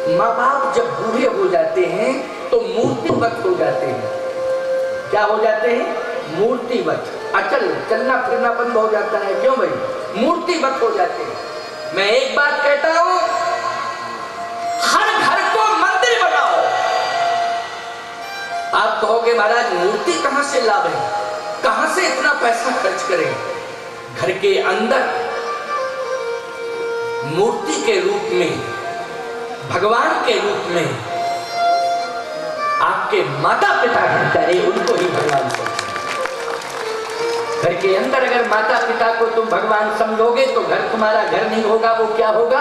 माँ बाप जब बूढ़े हो जाते हैं तो मूर्तिवत हो जाते हैं। क्या हो जाते हैं? मूर्तिवत, अचल, चलना फिरना बंद हो जाता है। क्यों भाई? मूर्तिवत हो जाते हैं। मैं एक बात कहता हूं, हर घर को मंदिर बनाओ। आप कहोगे महाराज मूर्ति कहां से लाभ है, कहां से इतना पैसा खर्च करें? घर के अंदर मूर्ति के रूप में, भगवान के रूप में आपके माता पिता घर करे, उनको ही भगवान समझो। घर के अंदर अगर माता पिता को तुम भगवान समझोगे तो घर तुम्हारा घर नहीं होगा, वो क्या होगा?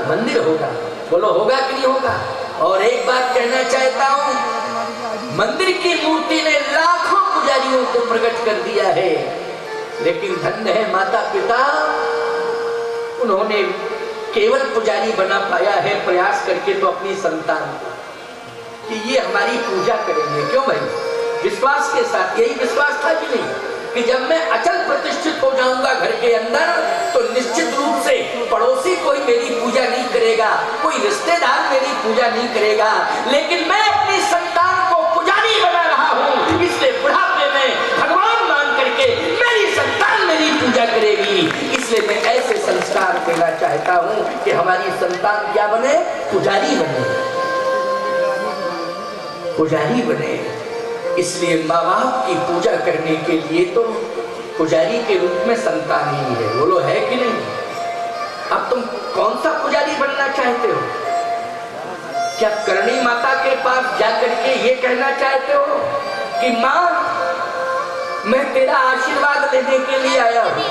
मंदिर होगा। बोलो होगा कि नहीं होगा? और एक बात कहना चाहता हूं, मंदिर की मूर्ति ने लाखों पुजारियों को प्रकट कर दिया है, लेकिन धन्य है माता पिता, उन्होंने केवल पुजारी बना पाया है प्रयास करके तो अपनी संतान को, कि ये हमारी पूजा करेंगे। क्यों भाई? विश्वास के साथ। यही विश्वास था कि नहीं कि जब मैं अचल प्रतिष्ठित हो जाऊंगा घर के अंदर तो निश्चित रूप से पड़ोसी कोई मेरी पूजा नहीं करेगा, कोई रिश्तेदार मेरी पूजा नहीं करेगा, लेकिन मैं अपनी संतान को पुजारी बना रहा हूं, इसलिए बुढ़ापे में भगवान मान करके मेरी संतान मेरी पूजा करेगी। इसलिए मैं ऐसे संस्कार देना चाहता हूं कि हमारी संतान क्या बने? पुजारी बने, पुजारी बने। इसलिए माँ बाप की पूजा करने के लिए तो पुजारी के रूप में संतान ही है। बोलो है कि नहीं? अब तुम कौन सा पुजारी बनना चाहते हो? क्या करणी माता के पास जाकर के ये कहना चाहते हो कि माँ मैं तेरा आशीर्वाद लेने के लिए आया हूं?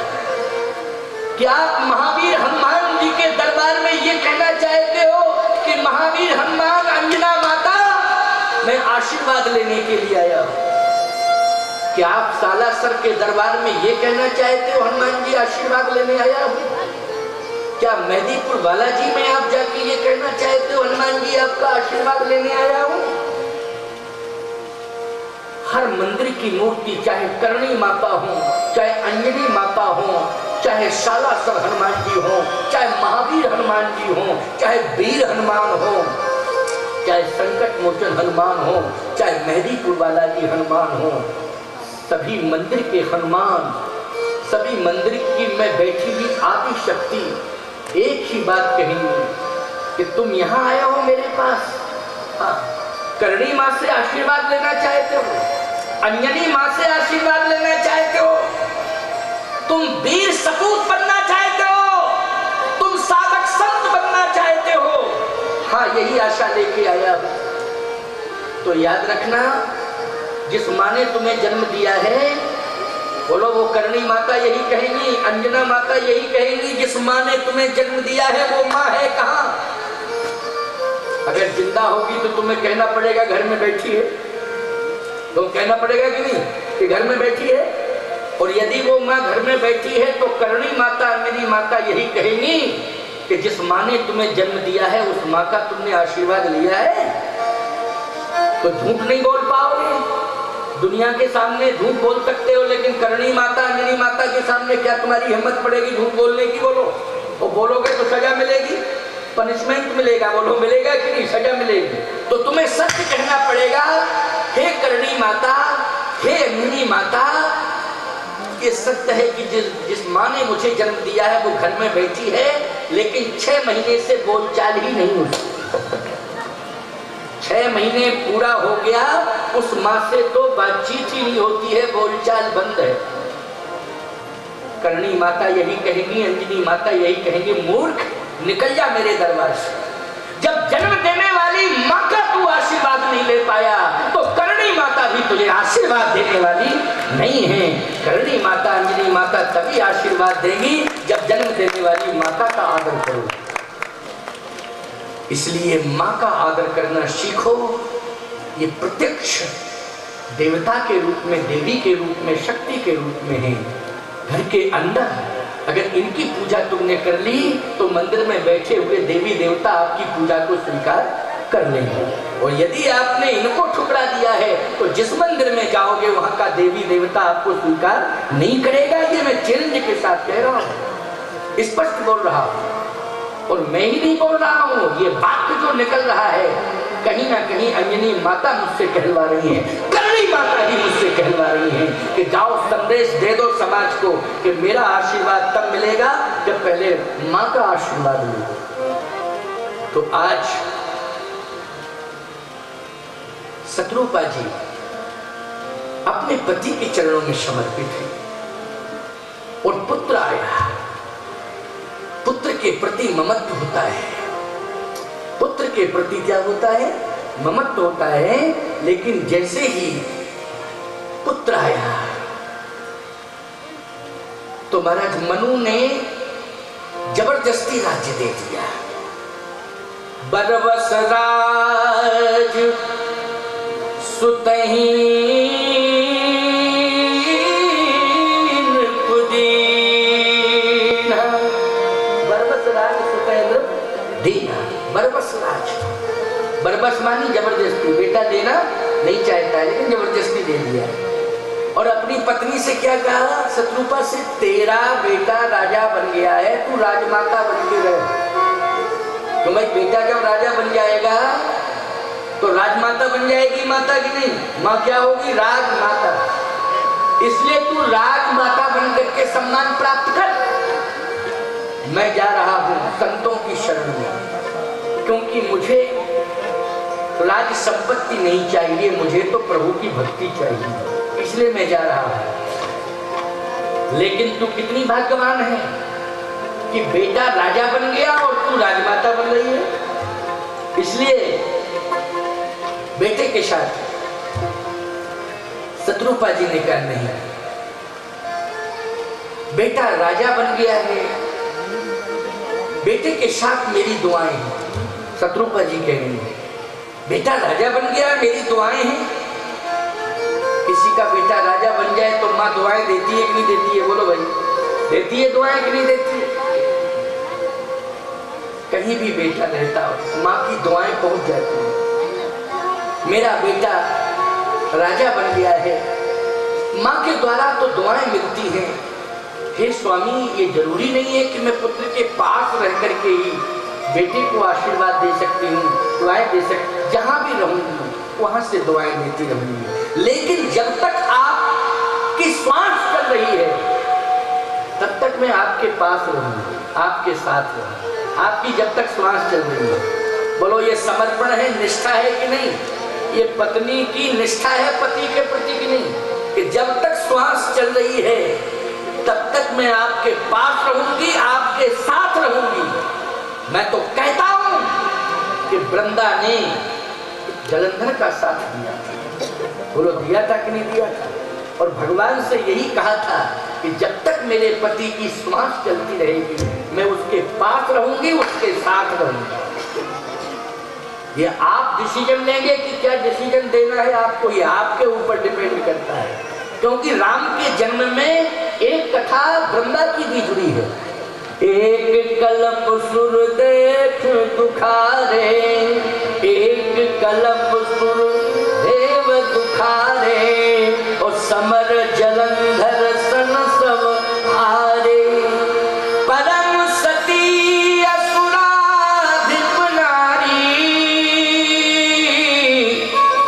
क्या आप महावीर हनुमान जी के दरबार में ये कहना चाहते हो कि महावीर हनुमान, अंजना माता मैं आशीर्वाद लेने के लिए आया हूं? क्या आप सालासर के दरबार में ये कहना चाहते हो हनुमान जी आशीर्वाद लेने आया हूं? क्या मेहदीपुर बालाजी में आप जाके ये कहना चाहते हो हनुमान जी आपका आशीर्वाद लेने आया हूं? हर मंदिर की मूर्ति, चाहे करणी माता हो, चाहे अंजनी माता हो, चाहे सालासर हनुमान जी हो, चाहे महावीर हनुमान जी हो, चाहे वीर हनुमान हो, चाहे संकट मोचन हनुमान हो, चाहे मेहदीपुर बालाजी हनुमान हो, सभी मंदिर के हनुमान, सभी मंदिर की में बैठी हुई आदि शक्ति एक ही बात कहेंगी कि तुम यहाँ आए हो मेरे पास। हाँ, करणी माँ से आशीर्वाद लेना चाहते हो, अंजनी माँ से आशीर्वाद लेना चाहते हो, तुम वीर सपूत बनना चाहते हो, तुम साधक संत बनना चाहते हो। हाँ, यही आशा लेके आया हूं। तो याद रखना, जिस माँ ने तुम्हें जन्म दिया है, बोलो वो करणी माता यही कहेंगी, अंजना माता यही कहेंगी, जिस माँ ने तुम्हें जन्म दिया है वो माँ है कहाँ? अगर जिंदा होगी तो तुम्हें कहना पड़ेगा घर में बैठी है, तो कहना पड़ेगा कि नहीं कि घर में बैठी है। और यदि वो माँ घर में बैठी है तो करणी माता, मेरी माता यही कहेंगी कि जिस माँ ने तुम्हें जन्म दिया है उस माँ का तुमने आशीर्वाद लिया है। तो झूठ नहीं बोल पाओगे, दुनिया के सामने झूठ बोल सकते हो, लेकिन करणी माता, अंजनी माता के सामने क्या तुम्हारी हिम्मत पड़ेगी झूठ बोलने की? बोलो। और बोलोगे तो सजा मिलेगी, पनिशमेंट मिलेगा। बोलो मिलेगा कि नहीं? सजा मिलेगी। तो तुम्हें सत्य कहना पड़ेगा, हे करणी माता, हे अंजनी माता, ये सत्य है कि जिस माँ ने मुझे जन्म दिया है वो घर में बैठी है, लेकिन 6 महीने से बोलचाल ही नहीं हुई। 6 महीने पूरा हो गया, उस माँ से तो बातचीत ही नहीं होती है, बोलचाल बंद है। करणी माता यही कहेंगी, अंजनी माता यही कहेंगी, मूर्ख निकल जा मेरे दरबार से। जब जन्म देने वाली माँ का तू आशीर्वाद नहीं ले पाया तो करणी माता भी तुझे आशीर्वाद देने वाली नहीं है। करणी माता, अंजनी माता तभी आशीर्वाद देगी जब जन्म देने वाली माता का आदर करो। इसलिए माँ का आदर करना सीखो। ये प्रत्यक्ष देवता के रूप में, देवी के रूप में, शक्ति के रूप में है। घर के अंदर अगर इनकी पूजा तुमने कर ली तो मंदिर में बैठे हुए देवी देवता आपकी पूजा को स्वीकार कर लेंगे। और यदि आपने इनको ठुकरा दिया है तो जिस मंदिर में जाओगे वहां का देवी देवता आपको स्वीकार नहीं करेगा। ये मैं चैलेंज के साथ कह रहा हूं, स्पष्ट बोल रहा हूं। और मैं ही नहीं बोल रहा हूं, ये वाक्य जो निकल रहा है कहीं ना कहीं अंजनी माता मुझसे कहलवा रही है, करणी माता ही मुझसे कहलवा रही है कि जाओ संदेश दे दो समाज को कि मेरा आशीर्वाद तब मिलेगा जब पहले मां का आशीर्वाद मिले। तो आज शत्रुपा जी अपने पति के चरणों में समर्पित है और पुत्र आया। पुत्र के प्रति ममत्व होता है, पुत्र के प्रति क्या होता है, ममत्व होता है। लेकिन जैसे ही पुत्र आया तो महाराज मनु ने जबरदस्ती राज्य दे दिया। बरबस राज सुतही बरबस राज, बरबस मानी जबरदस्ती, बेटा देना नहीं चाहता है लेकिन जबरदस्ती दे दिया। और अपनी पत्नी से क्या कहा, शत्रुपा से, तेरा बेटा राजा बन गया है, तू राजमाता बन के रह। तो भाई बेटा जब राजा बन जाएगा तो राजमाता बन जाएगी माता की नहीं, माँ क्या होगी, राजमाता। इसलिए तू राजमाता बन करके सम्मान प्राप्त कर। मैं जा रहा हूँ संतों की शरण में, क्योंकि मुझे राज संपत्ति नहीं चाहिए, मुझे तो प्रभु की भक्ति चाहिए, इसलिए मैं जा रहा हूं। लेकिन तू कितनी भाग्यवान है कि बेटा राजा बन गया और तू राजमाता बन रही है। इसलिए बेटे के साथ शत्रुपा जी ने कहा नहीं, बेटा राजा बन गया है, बेटे के साथ मेरी दुआएं हैं। शत्रुपा जी कह रही है बेटा राजा बन गया, मेरी दुआएं हैं। किसी का बेटा राजा बन जाए तो माँ दुआएं देती है कि नहीं देती है, बोलो भाई, देती है दुआएं कि नहीं देती है? कहीं भी बेटा रहता हो माँ की दुआएं पहुंच जाती है। मेरा बेटा राजा बन गया है, माँ के द्वारा तो दुआएं मिलती हैं। हे स्वामी, ये जरूरी नहीं है कि मैं पुत्र के पास रह करके ही बेटे को आशीर्वाद दे सकती हूँ, दुआएं दे सकती, जहां भी रहूंगी वहां से दुआएं देती रहूंगी। लेकिन जब तक आपकी श्वास चल रही है तब तक मैं आपके पास रहूंगी, आपके साथ रहूंगी, आपकी जब तक श्वास चल रही है। बोलो, ये समर्पण है, निष्ठा है कि नहीं? ये पत्नी की निष्ठा है पति के प्रति कि नहीं, कि जब तक श्वास चल रही है तब तक मैं आपके पास रहूंगी, आपके साथ रहूंगी। मैं तो कहता हूं कि वृंदा ने जलंधर का साथ दिया था, बोलो दिया था कि नहीं दिया था? और भगवान से यही कहा था कि जब तक मेरे पति की श्वास चलती रहेगी मैं उसके पास रहूंगी, उसके साथ रहूंगी। ये आप डिसीजन लेंगे कि क्या डिसीजन देना है आपको, ये आपके ऊपर डिपेंड करता है। क्योंकि राम के जन्म में एक कथा वृंदा की भी जुड़ी है। एक कलप सुर देख दुखारे, एक कलप सुर देव दुखारे, और समर जलंधर सन सब हारे। परम सती असुराधिप नारी,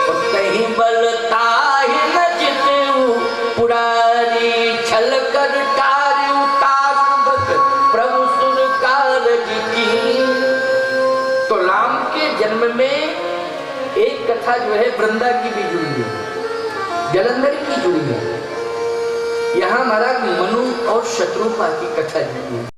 और कहीं बलता ही न जितऊ पुरारी। छल कर टार्यु ताक प्रभु सुर काल जी। तो राम के जन्म में एक कथा जो है वृंदा की भी जुड़ी है, जलंधर की जुड़ी है। यहाँ महाराज मनु और शत्रुपा की कथा जुड़ी है।